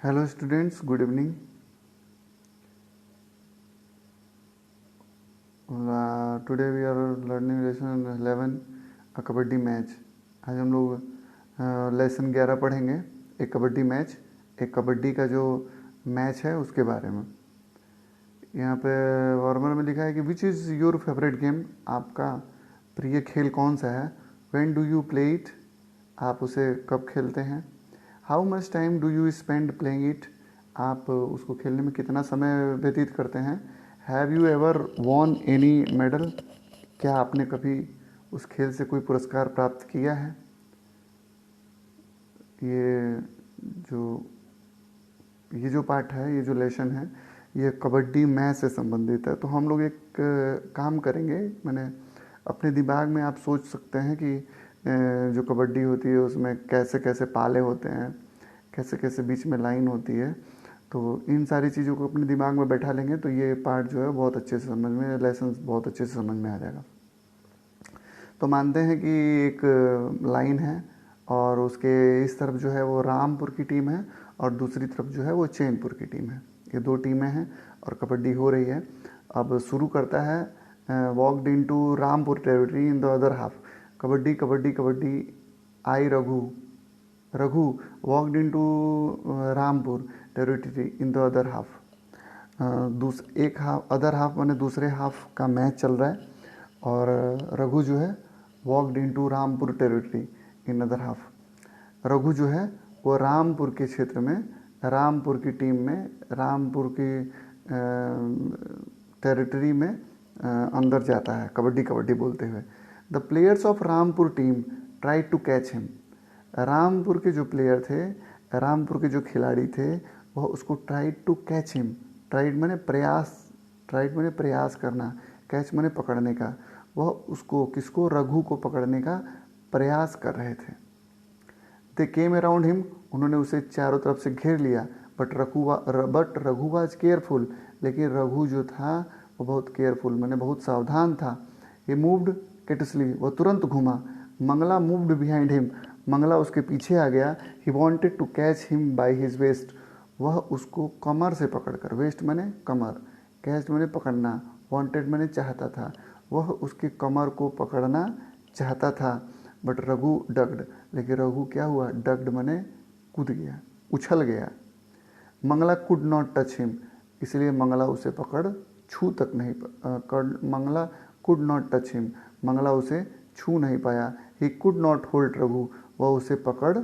Hello students, good evening. Today we are learning lesson 11 a kabaddi match. आज हम लोग lesson 11 पढ़ेंगे, एक कबड्डी मैच, एक कबड्डी का जो मैच है उसके बारे में। यहाँ पे वार्मर में लिखा है कि which is your favourite game, आपका प्रिय खेल कौन सा है। When do you play it, आप उसे कब खेलते हैं। How much time do you spend playing it, आप उसको खेलने में कितना समय व्यतीत करते हैं। Have you ever won any medal, क्या आपने कभी उस खेल से कोई पुरस्कार प्राप्त किया है। ये जो पार्ट है, ये जो लेसन है, ये कबड्डी मैच से संबंधित है। तो हम लोग एक काम करेंगे, मैंने अपने दिमाग में आप सोच सकते हैं कि जो कबड्डी होती है उसमें कैसे कैसे पाले होते हैं, कैसे कैसे बीच में लाइन होती है। तो इन सारी चीज़ों को अपने दिमाग में बैठा लेंगे तो ये पार्ट जो है बहुत अच्छे से समझ में, लेसन बहुत अच्छे से समझ में आ जाएगा। तो मानते हैं कि एक लाइन है और उसके इस तरफ जो है वो रामपुर की टीम है और दूसरी तरफ जो है वो चैनपुर की टीम है। ये दो टीमें हैं और कबड्डी हो रही है। अब शुरू करता है walked into Rampur territory in the other half. Kabaddi kabaddi kabaddi, I Raghu walked into Rampur territory in the other half. एक हाफ, अदर हाफ माने दूसरे हाफ का मैच चल रहा है और रघु जो है walked into Rampur territory in other half. Raghu जो है वो रामपुर के क्षेत्र में, रामपुर की टीम में, रामपुर की टेरिटरी में अंदर जाता है कबड्डी कबड्डी बोलते हुए। The players of Rampur team try to catch him, Rampur के जो प्लेयर थे, रामपुर के जो खिलाड़ी थे, वह उसको try to catch him. Tried मैंने प्रयास, ट्राइड मैंने प्रयास करना, कैच मैंने पकड़ने का। वह उसको, किसको, रघु को पकड़ने का प्रयास कर रहे थे। दे केम अराउंड हिम, उन्होंने उसे चारों तरफ से घेर लिया। बट रघु वाज केयरफुल, लेकिन रघु जो था वो बहुत केयरफुल मैंने बहुत सावधान था। ही मूव्ड केटसली, वह तुरंत घूमा। Mangala moved behind him, Mangala उसके पीछे आ गया। He wanted to catch him by his waist, वह उसको कमर से पकड़कर, वेस्ट मैंने कमर, कैच मैंने पकड़ना, वॉन्टेड मैंने चाहता था, वह उसके कमर को पकड़ना चाहता था। बट रघु डग्ड, लेकिन रघु क्या हुआ, डग्ड मैंने कूद गया, उछल गया। Mangala could not touch him, इसलिए मंगला उसे पकड़ छू तक नहीं Mangala could not touch him, Mangala उसे छू नहीं पाया। He could not hold Raghu, वह उसे पकड़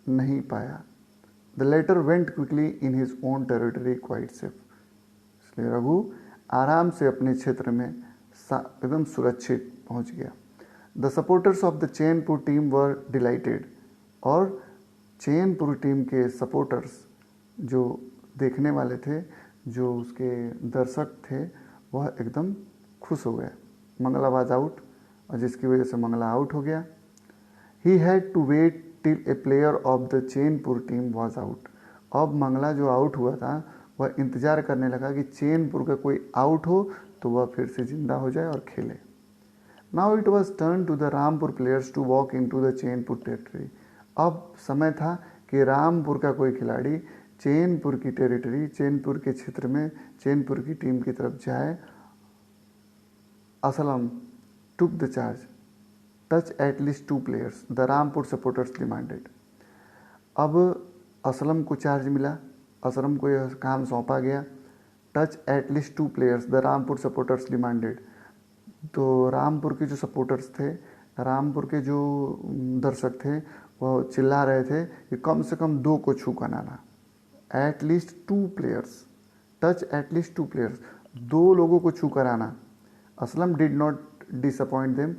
नहीं पाया। The latter went quickly in his own territory quite safe, इसलिए रघु आराम से अपने क्षेत्र में एकदम सुरक्षित पहुंच गया। The supporters of the Chainpur team were dilated, और चैनपुर टीम के सपोर्टर्स, जो देखने वाले थे, जो उसके दर्शक थे, वह एकदम खुश हो गए। मंगला वाज आउट, और जिसकी वजह से मंगला आउट हो गया। He had to wait till a player of the Chainpur team was out, अब मंगला जो आउट हुआ था वह इंतज़ार करने लगा कि चैनपुर का कोई आउट हो तो वह फिर से जिंदा हो जाए और खेले। Now it was turn to the Rampur players to walk in to the Chainpur territory, अब समय था कि रामपुर का कोई खिलाड़ी चैनपुर की टेरिटरी, चैनपुर के क्षेत्र में, चैनपुर की टीम की तरफ जाए। Aslam took the charge, touch at least 2 players, the Rampur supporters demanded. अब असलम को चार्ज मिला, असलम को यह काम सौंपा गया। Touch at least 2 players, the Rampur supporters demanded, तो रामपुर के जो सपोर्टर्स थे, रामपुर के जो दर्शक थे, वो चिल्ला रहे थे कि कम से कम 2 को छू कर आना। At least 2 players, touch at least 2 players, 2 लोगों को छू कर आना। Aslam did not disappoint them,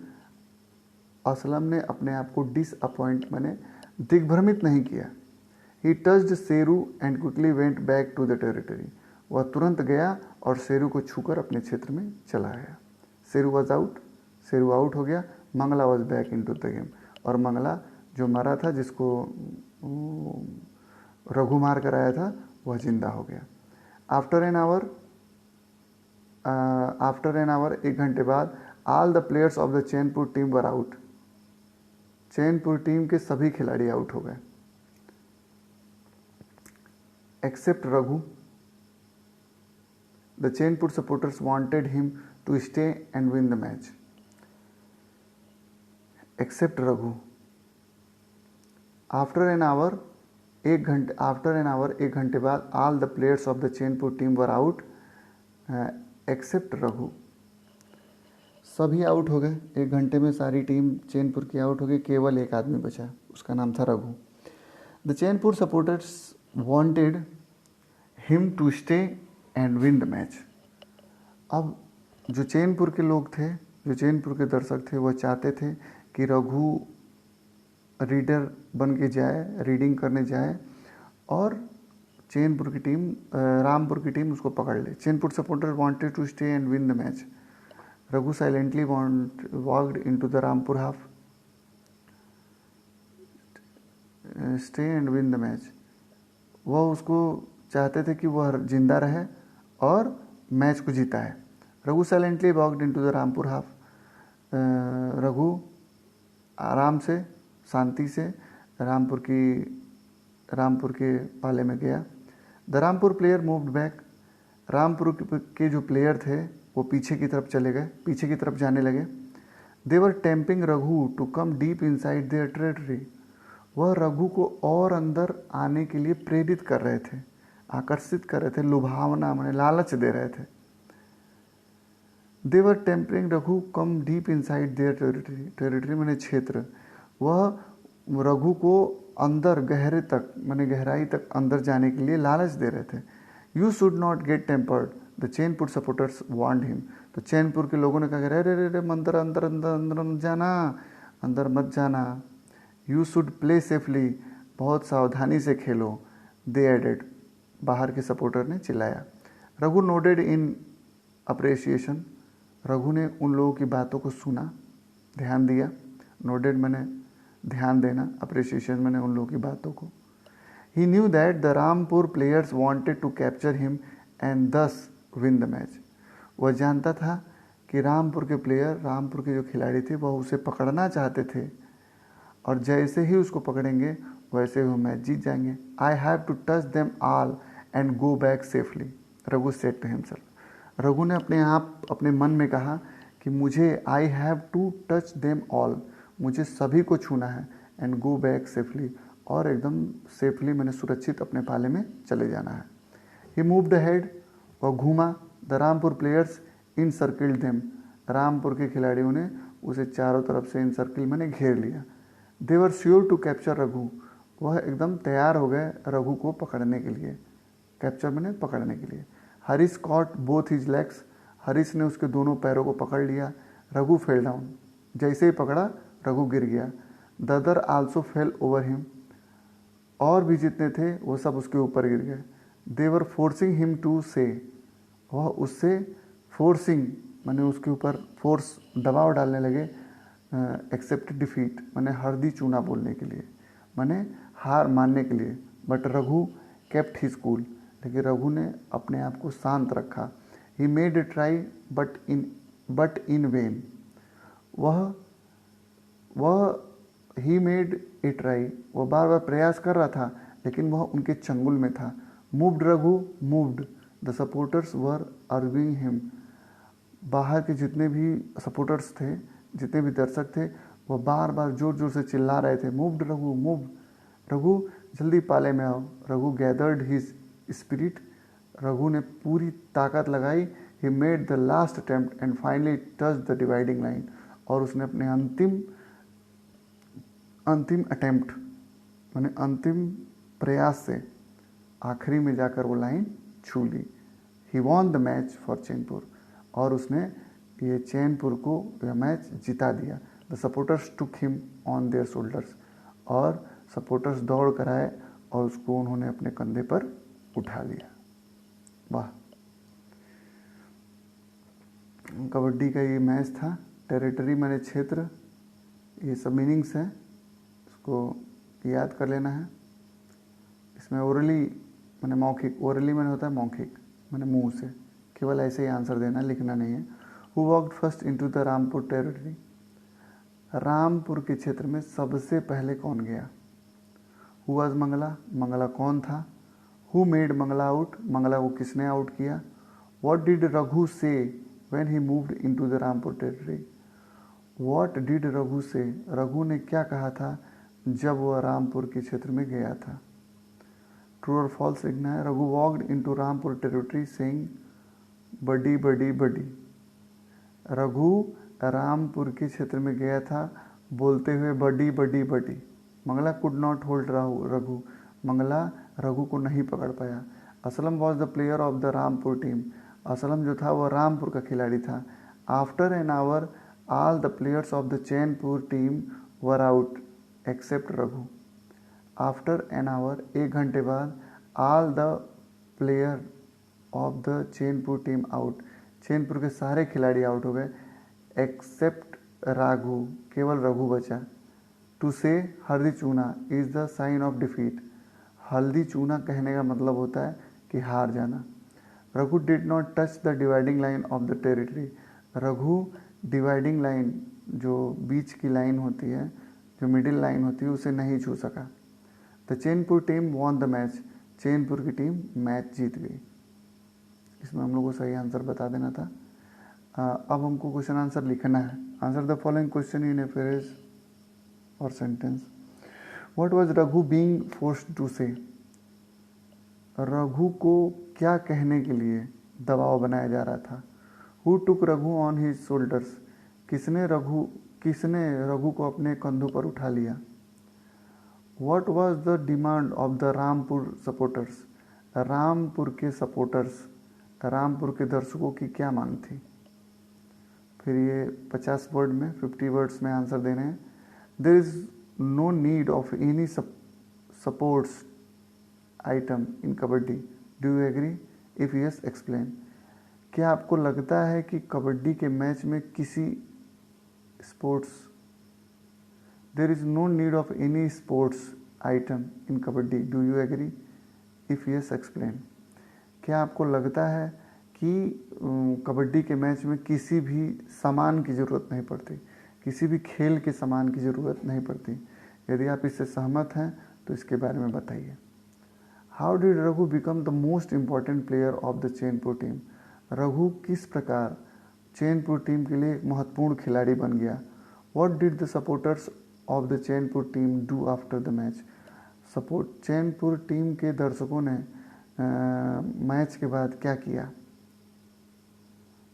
Aslam ने अपने आप को डिसअपॉइंट मैंने दिग्भ्रमित नहीं किया। He touched Sheru and quickly went back to the territory, वह तुरंत गया और शेरू को छूकर अपने क्षेत्र में चला गया। Sheru was out, Sheru out हो गया। Mangala was back in to the game, और मंगला जो मरा था, जिसको रघु मार कर आया था, वह जिंदा हो गया। आफ्टर एन आवर, 1 घंटे बाद, all the players of the Chainpur team were out, Chainpur team के सभी खिलाड़ी आउट हो गए। Except Raghu. The Chainpur supporters wanted him to stay and win the match. Except Raghu. After an hour एक घंटे बाद all the players of the Chainpur team were out except Raghu. सभी out हो गए, 1 घंटे में सारी टीम चैनपुर की आउट हो गई, केवल एक आदमी बचा, उसका नाम था Raghu. The Chainpur supporters wanted him to stay and win the match. अब जो चैनपुर के लोग थे, जो चैनपुर के दर्शक थे, वह चाहते थे कि रघु रीडर बन के जाए, रीडिंग करने जाए और चैनपुर की टीम, रामपुर की टीम उसको पकड़ ले। Chainpur supporter wanted to stay and win the match. Raghu silently walked into the Rampur half. Stay and win the match, वह उसको चाहते थे कि वह जिंदा रहे और मैच को जीता है। Raghu silently walked into the Rampur half. Raghu आराम से, शांति से रामपुर के पाले में गया। The Rampur player moved back. Rampur के जो प्लेयर थे वो पीछे की तरफ चले गए, पीछे की तरफ जाने लगे। They were tempting Raghu to come deep inside their territory. वह रघु को और अंदर आने के लिए प्रेरित कर रहे थे, आकर्षित कर रहे थे, लुभावना माने लालच दे रहे थे। They were tempering Raghu come deep inside their territory. Territory माने क्षेत्र। वह रघु को अंदर गहरे तक माने गहराई तक अंदर जाने के लिए लालच दे रहे थे। You should not get tempered, the Chainpur supporters warned him. तो चैनपुर के लोगों ने कहा, अरे रे रे अंदर अंदर अंदर अंदर मत जाना, अंदर मत जाना। यू शुड प्ले सेफली, बहुत सावधानी से खेलो। दे एडेड, बाहर के सपोर्टर ने चिल्लाया। रघु नोडेड इन अप्रिसिएशन। रघु ने उन लोगों की बातों को सुना, ध्यान दिया। नोडेड मैंने ध्यान देना, अप्रिसिएशन मैंने उन लोगों की बातों को। He knew that the Rampur players wanted to capture him and thus win the match. वह जानता था कि रामपुर के प्लेयर, रामपुर के जो खिलाड़ी थे, वह उसे पकड़ना चाहते थे और जैसे ही उसको पकड़ेंगे वैसे ही वो मैच जीत जाएंगे। I have to touch them all and go back safely, Raghu said to himself. Raghu ने अपने मन में कहा कि मुझे I have to touch them all, मुझे सभी को छूना है, एंड गो बैक सेफली, और एकदम सेफली मैंने सुरक्षित अपने पाले में चले जाना है। ही मूव्ड अहेड, वह घूमा। The Rampur players in circled them. Rampur के खिलाड़ियों ने उसे चारों तरफ से इन सर्किल मैंने घेर लिया। They were sure to capture Raghu, वह एकदम तैयार हो गए रघु को पकड़ने के लिए, कैप्चर मैंने पकड़ने के लिए। Harish caught both his legs, Harish ने उसके दोनों पैरों को पकड़ लिया। रघु फेल डाउन, जैसे ही पकड़ा रघु गिर गया। The other also fail over him, और भी जितने थे वो सब उसके ऊपर गिर गए। दे वर फोर्सिंग हिम टू से, वह उससे फोर्सिंग मैंने उसके ऊपर फोर्स, दबाव डालने लगे। एक्सेप्ट डिफीट मैंने हरदी चूना बोलने के लिए, मैंने हार मानने के लिए। But Raghu kept his cool, लेकिन रघु ने अपने आप को शांत रखा। He made a try but in when, he made a try, वह बार बार प्रयास कर रहा था लेकिन वह उनके चंगुल में था। Moved Raghu moved, the supporters were अर्विंग him, बाहर के जितने भी सपोर्टर्स थे, जितने भी दर्शक थे, वह बार बार जोर जोर से चिल्ला रहे थे, मूव्ड रघु मूव, रघु जल्दी पाले में आओ। Raghu gathered his spirit, Raghu ने पूरी ताकत लगाई। He made the last attempt and finally touch the dividing line, और उसने अपने अंतिम अटेम्प्ट मैंने अंतिम प्रयास से आखिरी में जाकर वो लाइन छू ली। He won the match for Chainpur, और उसने ये चैनपुर को यह मैच जिता दिया। The supporters took him on their shoulders, और सपोर्टर्स दौड़ कर आए और उसको उन्होंने अपने कंधे पर उठा लिया। वाह, कबड्डी का ये मैच था। टेरिटरी मैंने क्षेत्र, ये सब मीनिंग्स हैं, इसको याद कर लेना है। इसमें ओरली मैंने मौखिक, ओरली मैंने होता है मौखिक मैंने मुंह से, केवल ऐसे ही आंसर देना, लिखना नहीं है। Who walked first into the Rampur territory, Rampur के क्षेत्र में सबसे पहले कौन गया। हु वाज मंगला, मंगला कौन था। Who made Mangala out, Mangala को किसने आउट किया। What did Raghu say when he moved into the Rampur territory, what did Raghu say, Raghu ने क्या कहा था जब वह रामपुर के क्षेत्र में गया था। ट्रू और फॉल्स लिखना है। Raghu walked into Rampur territory saying buddy buddy buddy, Raghu Rampur के क्षेत्र में गया था बोलते हुए buddy buddy buddy. Mangala could not hold Raghu, Mangala Raghu को नहीं पकड़ पाया। Aslam was the player of the Rampur team, Aslam जो था वह रामपुर का खिलाड़ी था। After an hour all the players of the Chainpur team were out except Raghu, after an hour एक घंटे बाद, all the player of the Chainpur team out, Chainpur के सारे खिलाड़ी आउट हो गए एक्सेप्ट राघु, केवल रघु बचा। To say haldi chuna is the sign of defeat, हल्दी चूना कहने का मतलब होता है कि हार जाना। Raghu did not touch the dividing line of the territory, Raghu dividing line जो बीच की लाइन होती है, जो मिडिल लाइन होती है, उसे नहीं छू सका। The Chainpur team von the match, Chainpur की टीम मैच जीत गई। इसमें हम लोग को सही आंसर बता देना था। अब हमको क्वेश्चन आंसर लिखना है। Answer the following question in a phrase or sentence. What was Raghu being forced to say, Raghu को क्या कहने के लिए दबाव बनाया जा रहा था। Who took Raghu on his shoulders, किसने रघु को अपने कंधों पर उठा लिया। What was the demand of the Rampur supporters, Rampur के सपोर्टर्स, रामपुर के दर्शकों की क्या मांग थी। फिर ये 50 वर्ड में 50 वर्ड्स में आंसर देने हैं। There is no need of any supports item in kabaddi, do you agree, if yes explain. क्या आपको लगता है कि कबड्डी के मैच में किसी sports, there is no need of any sports item in kabaddi, do you agree, if yes explain. क्या आपको लगता है कि कबड्डी के मैच में किसी भी सामान की ज़रूरत नहीं पड़ती, किसी भी खेल के सामान की ज़रूरत नहीं पड़ती। यदि आप इससे सहमत हैं तो इसके बारे में बताइए। How did Raghu become the most important player of the Chainpur team, Raghu किस प्रकार चैनपुर टीम के लिए एक महत्वपूर्ण खिलाड़ी बन गया। What did the supporters of the Chainpur team do after the match, Chainpur team के दर्शकों ने मैच के बाद क्या किया।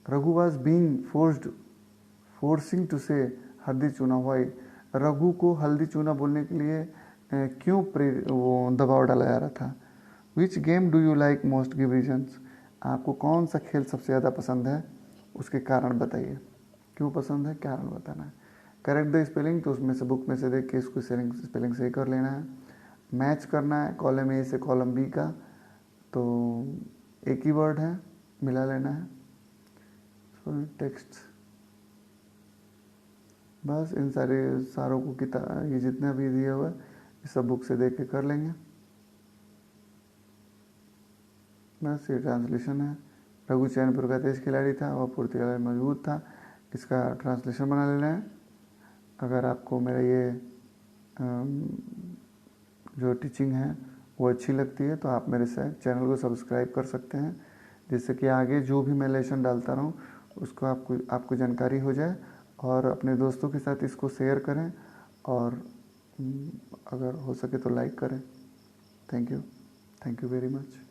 Raghu was being forcing to say haldi चूना, वाई, रघु को हल्दी चूना बोलने के लिए क्यों वो दबाव डाला जा रहा था। Which game do you like most, give reasons, आपको कौन सा खेल सबसे ज़्यादा पसंद है, उसके कारण बताइए। क्यों पसंद है, कारण बताना है। करेक्ट द स्पेलिंग, तो उसमें से बुक में से देख के इसको स्पेलिंग सही कर लेना है। मैच करना है कॉलम ए से कॉलम बी का, तो एक ही वर्ड है, मिला लेना है। टेक्स्ट, बस इन सारों को ये जितना भी दिया हुआ है ये सब बुक से देख के कर लेंगे। बस ये ट्रांसलेशन है। रघु चैनपुर का तेज खिलाड़ी था, वह पुर्तगाल में मजबूत था, इसका ट्रांसलेशन बना लेना है। अगर आपको मेरा ये जो टीचिंग है वो अच्छी लगती है तो आप मेरे से चैनल को सब्सक्राइब कर सकते हैं, जिससे कि आगे जो भी मैं लेसन डालता रहूँ उसको आपको जानकारी हो जाए। और अपने दोस्तों के साथ इसको शेयर करें और अगर हो सके तो लाइक करें। Thank you very much.